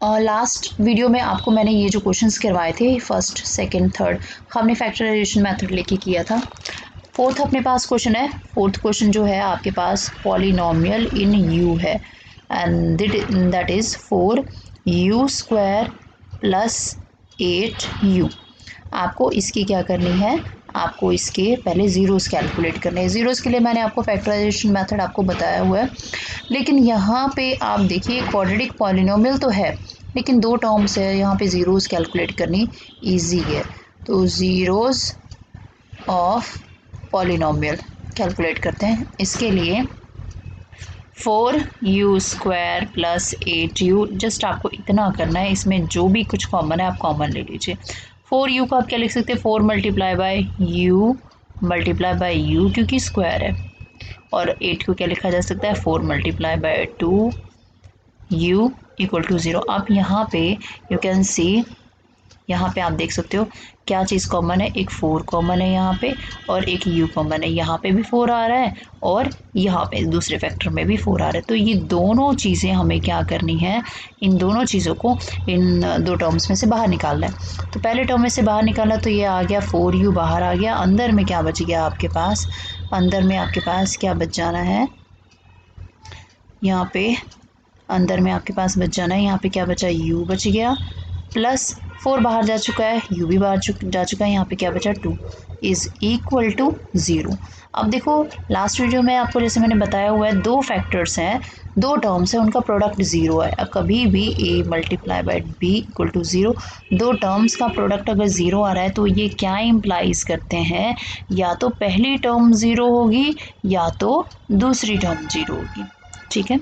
Last video में आपको मैंने ये जो क्वेश्चंस करवाए थे फर्स्ट सेकंड थर्ड, हमने फैक्टराइजेशन मेथड लेके किया था। फोर्थ अपने पास क्वेश्चन है। फोर्थ क्वेश्चन जो है आपके पास पॉलिनोमियल इन यू है and that is 4u² + 8u। आपको इसकी क्या करनी है, आपको इसके पहले ज़ीरोज़ कैलकुलेट करने हैं। ज़ीरोज़ के लिए मैंने आपको फैक्टराइजेशन मेथड आपको बताया हुआ है, लेकिन यहाँ पे आप देखिए क्वाड्रेटिक पॉलिनोमियल तो है लेकिन दो टर्म्स है, यहाँ पे ज़ीरोज़ कैलकुलेट करनी इजी है। तो ज़ीरोज़ ऑफ पॉलिनोमियल कैलकुलेट करते हैं। इसके लिए 4u² + 8u, जस्ट आपको इतना करना है, इसमें जो भी कुछ कॉमन है आप कॉमन ले लीजिए। 4u को आप क्या लिख सकते हैं, 4 × u × u क्योंकि स्क्वायर है, और 8 को क्या लिखा जा सकता है, 4 × 2u = 0। आप यहाँ पे यू कैन सी, यहाँ पे आप देख सकते हो क्या चीज़ कॉमन है, एक 4 कॉमन है यहाँ पे और एक u कॉमन है। यहाँ पे भी 4 आ रहा है और यहाँ पे दूसरे फैक्टर में भी 4 आ रहा है। तो ये दोनों चीज़ें हमें क्या करनी है, इन दोनों चीज़ों को इन दो टर्म्स में से बाहर निकालना है। तो पहले टर्म में से बाहर निकाला तो ये आ गया 4u बाहर आ गया। अंदर में क्या बच गया आपके पास, अंदर में आपके पास क्या बच जाना है, यहाँ पे अंदर में आपके पास बच जाना है, यहाँ पे क्या बचा, u बच गया, प्लस 4 बाहर जा चुका है, u भी बाहर जा चुका है, यहाँ पे क्या बचा 2 = 0। अब देखो लास्ट वीडियो में आपको जैसे मैंने बताया हुआ है, दो फैक्टर्स हैं, दो टर्म्स हैं, उनका प्रोडक्ट 0 है। अब कभी भी a × b = 0, दो टर्म्स का प्रोडक्ट अगर 0 आ रहा है तो ये क्या इम्प्लाइज करते हैं, या तो पहली टर्म 0 होगी या तो दूसरी टर्म 0 होगी। ठीक है,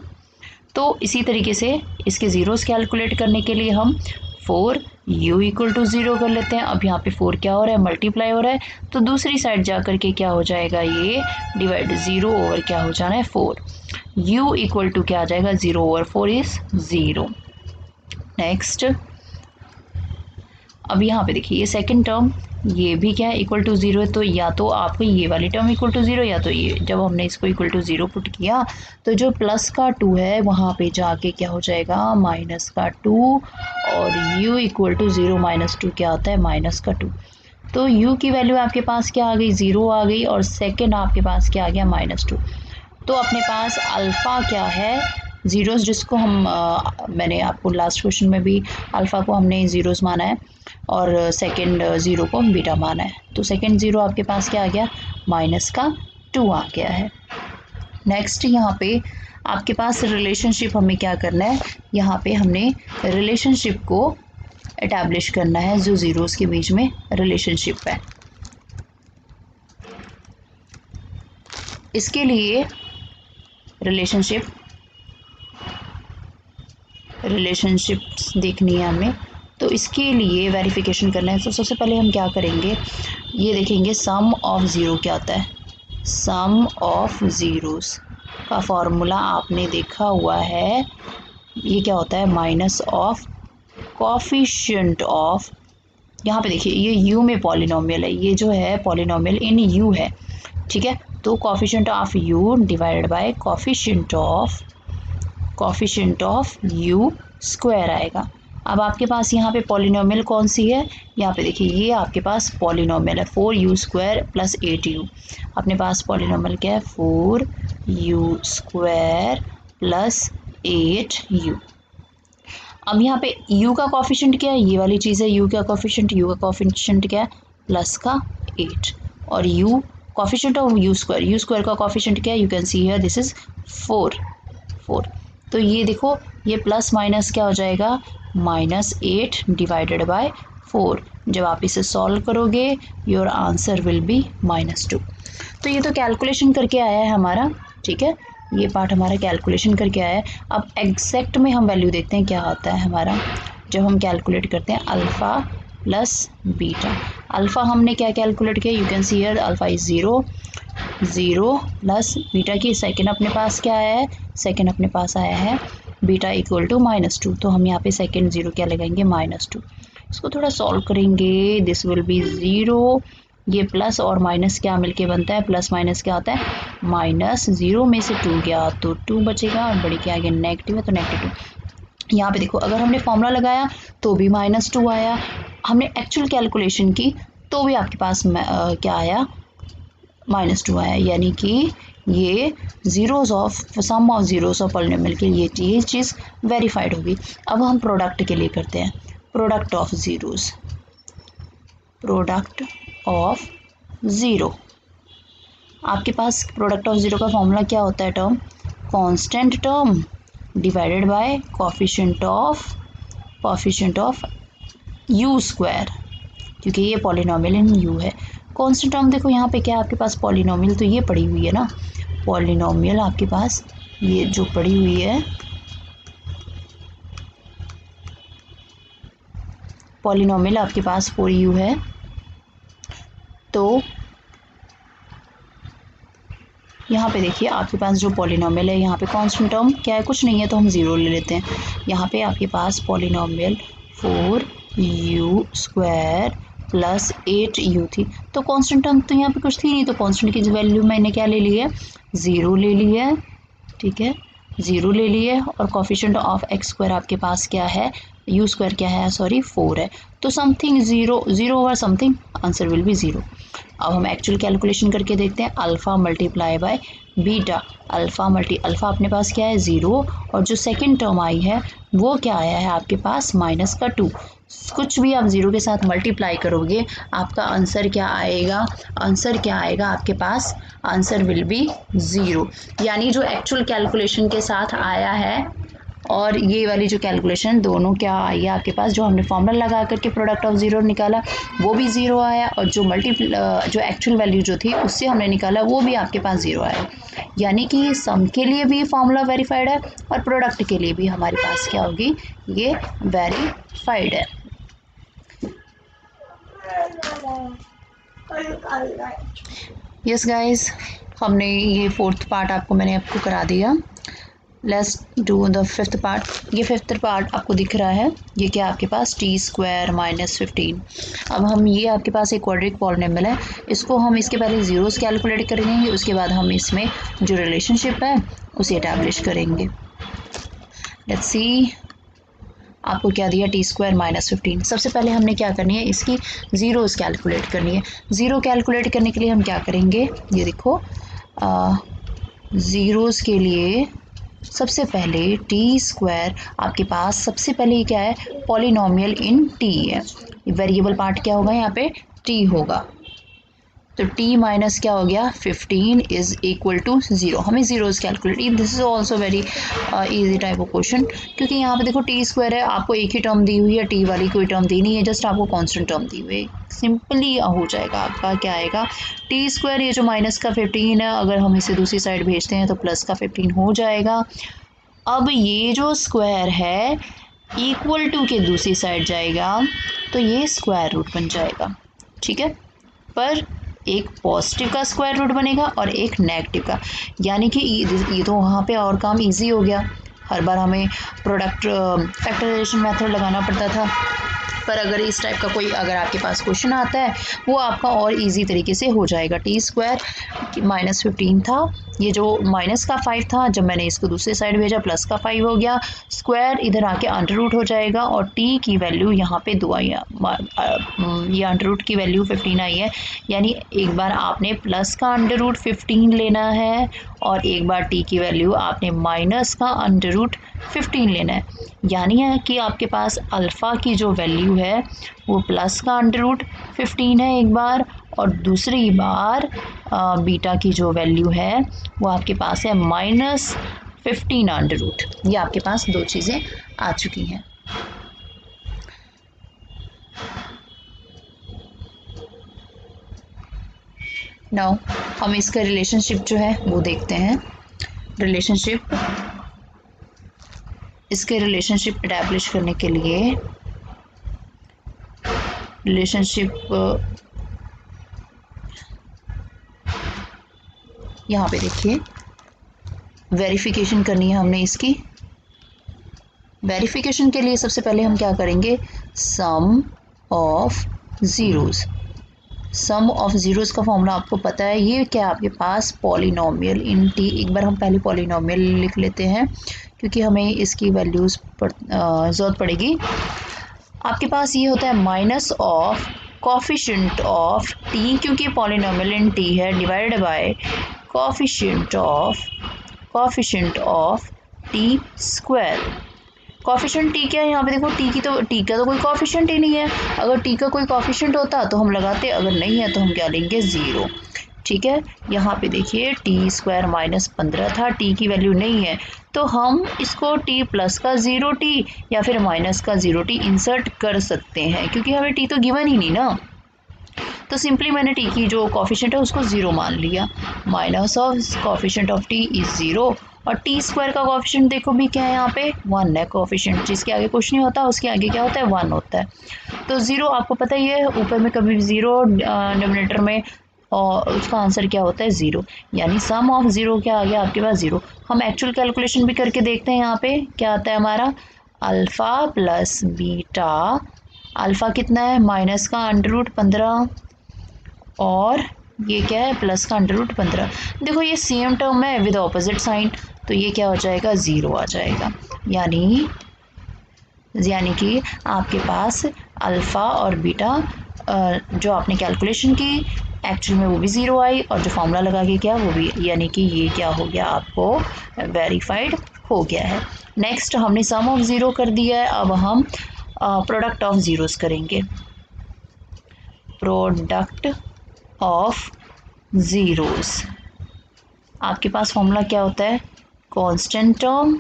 तो इसी तरीके से इसके ज़ीरोज़ कैलकुलेट करने के लिए हम 4u = 0 कर लेते हैं। अब यहाँ पे 4 क्या हो रहा है, मल्टीप्लाई हो रहा है, तो दूसरी साइड जा कर के क्या हो जाएगा, ये डिवाइड 0 ओवर क्या हो जाना है 4, u = क्या आ जाएगा, 0/4 = 0। नेक्स्ट अब यहाँ पे देखिए ये सेकंड टर्म, ये भी क्या है, =0 है, तो या तो आपको ये वाली टर्म =0 या तो ये, जब हमने इसको =0 पुट किया तो जो प्लस का 2 है वहाँ पे जाके क्या हो जाएगा, -2, और u = 0 - 2 क्या होता है, -2। तो u की वैल्यू आपके पास क्या आ गई, 0 आ गई, और सेकेंड आपके पास क्या आ गया, -2। तो अपने पास अल्फ़ा क्या है, ज़ीरोज़ जिसको हम मैंने आपको लास्ट क्वेश्चन में भी अल्फ़ा को हमने ज़ीरोज़ माना है और सेकंड 0 को बीटा माना है। तो सेकंड 0 आपके पास क्या आ गया, -2 आ गया है। नेक्स्ट यहाँ पे आपके पास रिलेशनशिप हमें क्या करना है, यहाँ पे हमने रिलेशनशिप को एस्टैब्लिश करना है, जो ज़ीरोज़ के बीच में रिलेशनशिप है। इसके लिए रिलेशनशिप्स देखनी है हमें, तो इसके लिए वेरिफिकेशन करना है। तो सबसे पहले हम क्या करेंगे, ये देखेंगे सम ऑफ ज़ीरो क्या होता है। सम ऑफ ज़ीरोज़ का फॉर्मूला आपने देखा हुआ है, ये क्या होता है, माइनस ऑफ कोफिशिएंट ऑफ, यहाँ पे देखिए ये u में पॉलिनोमियल है, ये जो है पॉलिनोमियल इन u है। ठीक है, तो coefficient of u divided by coefficient of u² आएगा। अब आपके पास यहाँ पे पॉलिनोमियल कौन सी है, यहाँ पे देखिए ये आपके पास पॉलिनोमियल है 4u² + 8u। अपने पास पॉलिनोमियल क्या है, 4u² + 8u। अब यहाँ पे u का कोफिशिएंट क्या है, ये वाली चीज़ है, u का कोफिशिएंट क्या है, +8, और u कोफिशिएंट ऑफ u² का कोफिशिएंट क्या है, you can see here this is 4। तो ये देखो ये प्लस माइनस क्या हो जाएगा, -8 डिवाइडेड बाय 4। जब आप इसे सॉल्व करोगे योर आंसर विल बी -2। तो ये तो कैलकुलेशन करके आया है हमारा। ठीक है, ये पार्ट हमारा कैलकुलेशन करके आया है। अब एग्जैक्ट में हम वैल्यू देखते हैं क्या आता है हमारा, जब हम कैलकुलेट करते हैं अल्फ़ा प्लस बीटा। अल्फ़ा हमने क्या कैलकुलेट किया, you can see here alpha is 0 plus beta की सेकंड अपने पास क्या आया है, सेकंड अपने पास आया है बीटा = -2। तो हम यहाँ पे सेकंड 0 क्या लगाएंगे, -2। इसको थोड़ा सॉल्व करेंगे, दिस विल बी 0, ये प्लस और माइनस क्या मिलके बनता है, प्लस माइनस क्या होता है, -0 में से 2 गया तो 2 बचेगा, और बड़ी क्या आ गया, नेगेटिव है तो -2। यहाँ पे देखो अगर हमने फॉर्मूला लगाया तो भी -2 आया, हमने एक्चुअल कैलकुलेशन की तो भी आपके पास क्या आया, -2 आया, यानी कि ये zeros of sum of zeros of polynomial के लिए ये चीज़ वेरीफाइड होगी। अब हम प्रोडक्ट के लिए करते हैं, product of zeros, product of zero. आपके पास प्रोडक्ट ऑफ ज़ीरो का फॉर्मूला क्या होता है, term constant term divided by coefficient of you square, क्योंकि ये पॉलिनोमियल इन यू है। कांस्टेंट टर्म देखो यहाँ पे क्या है आपके पास, पॉलिनोमियल तो ये पड़ी हुई है ना, पॉलिनोमियल आपके पास ये जो पड़ी हुई है, पॉलिनोमियल आपके पास 4u है, तो यहाँ पे देखिए आपके पास जो पॉलिनोमियल है, यहाँ पे कांस्टेंट टर्म क्या है, कुछ नहीं है, तो हम 0 ले लेते हैं। यहाँ पे आपके पास polynomial 4u square plus 8u थी, तो कांस्टेंट टर्म तो यहाँ पे कुछ थी नहीं, तो कांस्टेंट की वैल्यू मैंने क्या ले ली है, 0 ले ली है, ठीक है, 0 ले ली है, और कोफिशिएंट ऑफ एक्स स्क्वायर आपके पास क्या है, यू स्क्वायर क्या है, सॉरी 4 है, तो something 0 over something, answer will be 0। अब हम एक्चुअल कैलकुलेशन करके देखते हैं, alpha multiply by beta, alpha अपने पास क्या है 0, और जो सेकंड टर्म आई है वो क्या आया है आपके पास -2। कुछ भी आप 0 के साथ मल्टीप्लाई करोगे आपका आंसर क्या आएगा, आपके पास आंसर विल बी 0, यानी जो एक्चुअल कैलकुलेशन के साथ आया है और ये वाली जो कैलकुलेशन दोनों क्या आई है आपके पास, जो हमने फॉर्मूला लगा करके प्रोडक्ट ऑफ ज़ीरो निकाला वो भी 0 आया, और जो जो एक्चुअल वैल्यू जो थी उससे हमने निकाला वो भी आपके पास 0 आया, यानी कि सम के लिए भी फॉर्मूला वेरीफाइड है और प्रोडक्ट के लिए भी हमारे पास क्या होगी, ये वेरीफाइड है। यस गाइस, हमने ये 4th पार्ट मैंने आपको करा दिया। Let's do the 5th part. ये 5th पार्ट आपको दिख रहा है, ये क्या आपके पास t² -15। अब हम ये आपके पास एक क्वाड्रिक पॉलिनोमियल है, इसको हम इसके पहले ज़ीरोस कैलकुलेट करेंगे, उसके बाद हम इसमें जो रिलेशनशिप है उसे एस्टैब्लिश करेंगे। लेट्स सी आपको क्या दिया, t² -15। सबसे पहले हमने क्या करनी है, इसकी ज़ीरोस कैलकुलेट करनी है। ज़ीरो कैलकुलेट करने के लिए हम क्या करेंगे, ये देखो ज़ीरोस के लिए सबसे पहले t² आपके पास सबसे पहले क्या है, पॉलिनोमियल इन t है, वेरिएबल पार्ट क्या होगा यहाँ पे, t होगा, तो t माइनस क्या हो गया 15 इज इक्वल टू 0। हमें zeros calculate, this is also very easy type of question, क्योंकि यहाँ पे देखो t² है, आपको एक ही टर्म दी हुई है, t वाली कोई टर्म दी नहीं है, जस्ट आपको कांस्टेंट टर्म दी हुई है, सिंपली हो जाएगा आपका क्या आएगा t², ये जो माइनस का 15 है अगर हम इसे दूसरी साइड भेजते हैं तो प्लस का 15 हो जाएगा। अब ये जो स्क्वायर है इक्वल टू के दूसरी साइड जाएगा तो ये स्क्वायर रूट बन जाएगा, ठीक है, पर एक पॉजिटिव का स्क्वायर रूट बनेगा और एक नेगेटिव का, यानी कि ये तो वहाँ पे और काम इजी हो गया, हर बार हमें प्रोडक्ट फैक्टराइजेशन मेथड लगाना पड़ता था, पर अगर इस टाइप का कोई अगर आपके पास क्वेश्चन आता है वो आपका और इजी तरीके से हो जाएगा। t² -15 था, ये जो माइनस का 5 था, जब मैंने इसको दूसरी साइड भेजा प्लस का 5 हो गया, स्क्वायर इधर आके अंडर रूट हो जाएगा और t की वैल्यू यहाँ पे 2 आई, ये अंडर रूट की वैल्यू 15 आई है, यानी एक बार आपने प्लस का अंडर रूट 15 लेना है और एक बार t की वैल्यू आपने माइनस का अंडर रूट 15 लेना है, यानी है कि आपके पास अल्फ़ा की जो वैल्यू है वो प्लस का अंडर रूट 15 है एक बार, और दूसरी बार बीटा की जो वैल्यू है वो आपके पास है -15 अंडर रूट। ये आपके पास दो चीज़ें आ चुकी हैं। नाउ हम इसका रिलेशनशिप जो है वो देखते हैं। इसके रिलेशनशिप एस्टैब्लिश करने के लिए यहाँ पे देखिए वेरिफिकेशन करनी है हमने इसकी। वेरिफिकेशन के लिए सबसे पहले हम क्या करेंगे, sum of zeros, sum of zeros का फॉर्मूला आपको पता है, ये क्या आपके पास पॉलिनोमियल इन टी। एक बार हम पहले पॉलिनोमियल लिख लेते हैं क्योंकि हमें इसकी वैल्यूज़ ज़रूरत पड़ेगी। आपके पास ये होता है minus of coefficient of T, क्योंकि पॉलिनोमियल इन टी है, divided by coefficient of T square. Coefficient T क्या है यहाँ पे देखो, टी का तो कोई कॉफिशिएंट ही नहीं है। अगर टी का कोई कॉफिशिएंट होता तो हम लगाते, अगर नहीं है तो हम क्या लेंगे, ज़ीरो। ठीक है, यहाँ पे देखिए टी स्क्वायर -15 था, टी की वैल्यू नहीं है तो हम इसको टी प्लस का 0t या फिर माइनस का 0t इंसर्ट कर सकते हैं, क्योंकि हमें टी तो गिवन ही नहीं ना। तो सिंपली मैंने टी की जो कॉफिशिएंट है उसको 0 मान लिया। Minus of coefficient of T is 0, और टी स्क्वायर का कॉफिशिएंट देखो भी क्या है यहाँ पे, 1 है। कॉफिशिएंट जिसके आगे कुछ नहीं होता उसके आगे क्या होता है, 1 होता है। तो 0 आपको पता ही है, ऊपर में कभी भी 0 डिनोमिनेटर में, और उसका आंसर क्या होता है, 0। यानी सम ऑफ 0 क्या आ गया आपके पास, 0। हम एक्चुअल कैलकुलेशन भी करके देखते हैं। यहाँ पे क्या आता है हमारा, अल्फ़ा प्लस बीटा। अल्फ़ा कितना है, माइनस का √15, और ये क्या है, प्लस का √15। देखो ये सेम टर्म है विद ऑपोजिट साइन, तो ये क्या हो जाएगा, 0 आ जाएगा। यानी कि आपके पास अल्फ़ा और बीटा जो आपने कैलकुलेशन की एक्चुअल में वो भी 0 आई, और जो फॉर्मूला लगा के क्या वो भी, यानी कि ये क्या हो गया, आपको वेरीफाइड हो गया है। नेक्स्ट हमने सम ऑफ 0 कर दिया है, अब हम प्रोडक्ट ऑफ ज़ीरोज़ करेंगे। प्रोडक्ट ऑफ ज़ीरोज़, आपके पास फॉर्मूला क्या होता है, constant term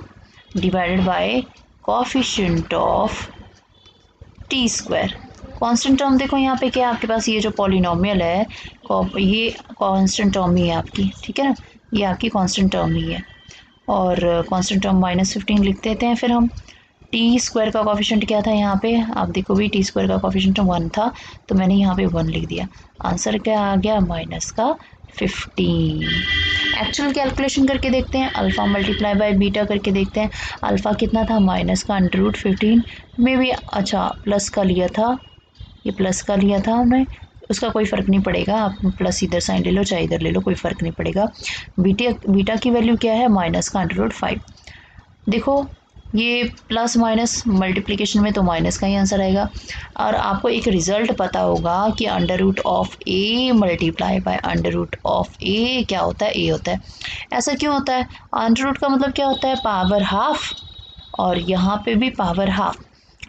divided by coefficient of T square. Constant term देखो यहाँ पे क्या है आपके पास, ये जो पॉलिनोमियल है ये कांस्टेंट टर्म ही है आपकी, ठीक है ना, ये आपकी कांस्टेंट टर्म ही है। और कांस्टेंट टर्म -15 लिख देते हैं फिर हम। टी स्क्वायर का कॉफिशिएंट क्या था यहाँ पे, आप देखो भी टी स्क्वायर का कॉफिशिएंट 1 था, तो मैंने यहाँ पे 1 लिख दिया। आंसर क्या आ गया, -15। एक्चुअल कैलकुलेशन करके देखते हैं, अल्फ़ा मल्टीप्लाई बाय बीटा करके देखते हैं। अल्फ़ा कितना था, माइनस का √15 में भी, अच्छा प्लस का लिया था, ये प्लस का लिया था हमने, उसका कोई फ़र्क नहीं पड़ेगा, आप प्लस इधर साइन ले लो चाहे इधर ले लो, कोई फ़र्क नहीं पड़ेगा। बीटा की वैल्यू क्या है, माइनस का √5। देखो ये प्लस माइनस मल्टीप्लिकेशन में तो माइनस का ही आंसर आएगा। और आपको एक रिज़ल्ट पता होगा कि √a मल्टीप्लाई बाय √a क्या होता है, a होता है। ऐसा क्यों होता है, अंडर का मतलब क्या होता है, पावर हाफ, और यहाँ पे भी पावर हाफ।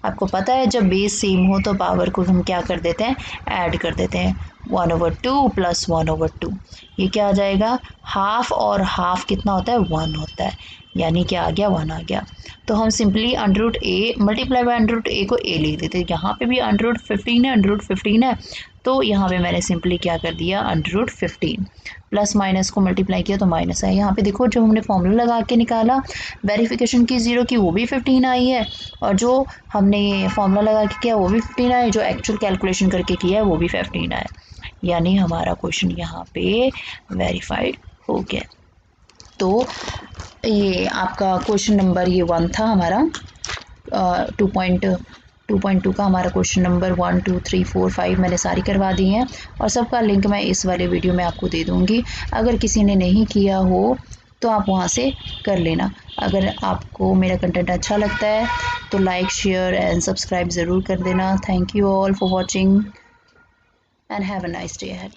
आपको पता है जब बेस सेम हो तो पावर को हम क्या कर देते हैं, ऐड कर देते हैं। 1/2 + 1/2, ये क्या आ जाएगा, हाफ, और हाफ कितना होता है, 1 होता है, यानी क्या आ गया, 1 आ गया। तो हम simply √a multiply by √a को a लिख देते हैं। यहाँ पे भी √15 है, तो यहाँ पे मैंने सिंपली क्या कर दिया, √15 प्लस माइनस को मल्टीप्लाई किया तो माइनस है। यहाँ पे देखो जो हमने फॉर्मूला लगा के निकाला वेरिफिकेशन की 0 की, वो भी 15 आई है, और जो हमने फॉर्मूला लगा के किया वो भी 15 आए, जो एक्चुअल कैलकुलेशन करके किया है वो भी 15 आए। यानी हमारा क्वेश्चन यहाँ पे वेरीफाइड हो गया। तो ये आपका क्वेश्चन नंबर ये 1 था हमारा, 2.2 का हमारा क्वेश्चन नंबर 1 2 3 4 5 मैंने सारी करवा दी हैं, और सबका लिंक मैं इस वाले वीडियो में आपको दे दूँगी। अगर किसी ने नहीं किया हो तो आप वहाँ से कर लेना। अगर आपको मेरा कंटेंट अच्छा लगता है तो लाइक शेयर एंड सब्सक्राइब ज़रूर कर देना। Thank you all for watching and have a nice day ahead.